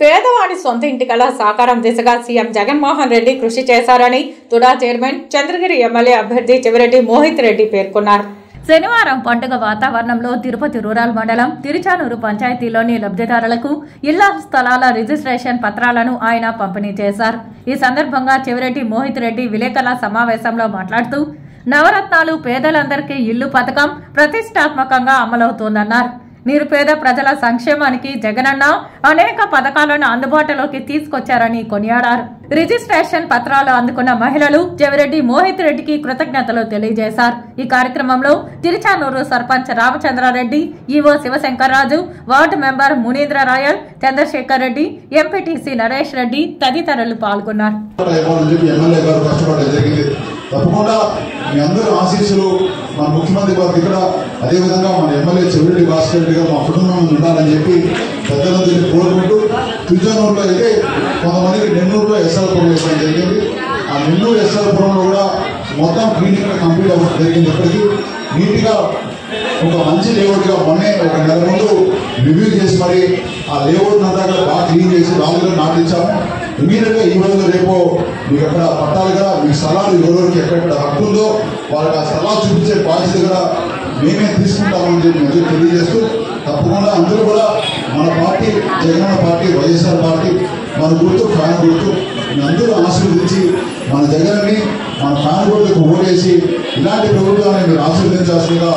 పేదవాడి సొంత ఇంటి కళ సాకారం దిశగా సీఎం జగన్మోహన్ రెడ్డి కృషి చేశారని తుడా చైర్మన్ చంద్రగిరి ఎమ్మెల్యే అభ్యర్థి చెవిరెడ్డి మోహిత్ రెడ్డి పేర్కొన్నారు. శనివారం పండుగ వాతావరణంలో తిరుపతి రూరల్ మండలం తిరుచానూరు పంచాయతీలోని లబ్ధిదారులకు ఇళ్ల స్థలాల రిజిస్ట్రేషన్ పత్రాలను ఆయన పంపిణీ చేశారు. ఈ సందర్భంగా చెవిరెడ్డి మోహిత్ రెడ్డి విలేకరుల సమావేశంలో మాట్లాడుతూ నవరత్నాలు పేదలందరికీ ఇల్లు పథకం ప్రతిష్టాత్మకంగా అమలవుతోందన్నారు. నిరుపేద ప్రజల సంక్షేమానికి జగనన్న అనేక పథకాలను అందుబాటులోకి తీసుకొచ్చారని కొనియాడారు. రిజిస్ట్రేషన్ పత్రాలు అందుకున్న మహిళలు చెవిరెడ్డి మోహిత్ రెడ్డికి కృతజ్ఞతలు తెలియజేశారు. ఈ కార్యక్రమంలో Tiruchanur sarpanch Ramachandra Reddy, EO Sivasankar Raju, ward member Munindra Rayal, Chandrasekhar Reddy, MPTC Naresh Reddy తదితరులు పాల్గొన్నారు. తప్పకుండా మీ అందరూ ఆశీస్సులు మన ముఖ్యమంత్రి గారికి ఇక్కడ అదేవిధంగా మన ఎమ్మెల్యే చెవిరెడ్డి భాస్కర్ రెడ్డి గారు మా కుటుంబం ఉండాలని చెప్పి పెద్దలందరినీ కోరుకుంటూ తిరుచానూరులో అయితే కొంతమందికి నెల్లూరులో ఎస్ఆర్పురం వేయడం జరిగింది. ఆ నెల్లూరు ఎస్ఆర్పురంలో కూడా మొత్తం క్లీనింగ్ కంప్లీట్ అవ్వడం జరిగింది. ఇప్పటికీ నీట్గా ఒక మంచి లేఅవుట్గా మొన్నే ఒక నెల ముందు రివ్యూ చేసి మరి ఆ లేఅవుట్ అంతా బాగా క్లీన్ చేసి రాళ్ళుగా నాటించాము. ఇమీడియట్గా ఈ రోజు రేపు మీకు అక్కడ పట్టాలుగా మీ స్థలాలు ఎవరెవరికి ఎక్కడెక్కడ హక్కు ఉందో వాళ్ళకి ఆ స్థలాలు చూపించే బాధ్యత కూడా మేమే తీసుకుంటామని చెప్పి తెలియజేస్తూ తప్పకుండా అందరూ కూడా మన party Jagananna party YSR party మన గుర్తు ఫ్యాన్ గుర్తు మీ అందరూ ఆశీర్వదించి మన జగన్ని మన ఫ్యాన్ గుర్తుకు ఓటేసి ఇలాంటి ప్రభుత్వాన్ని మీరు ఆశీర్వదించాల్సిందిగా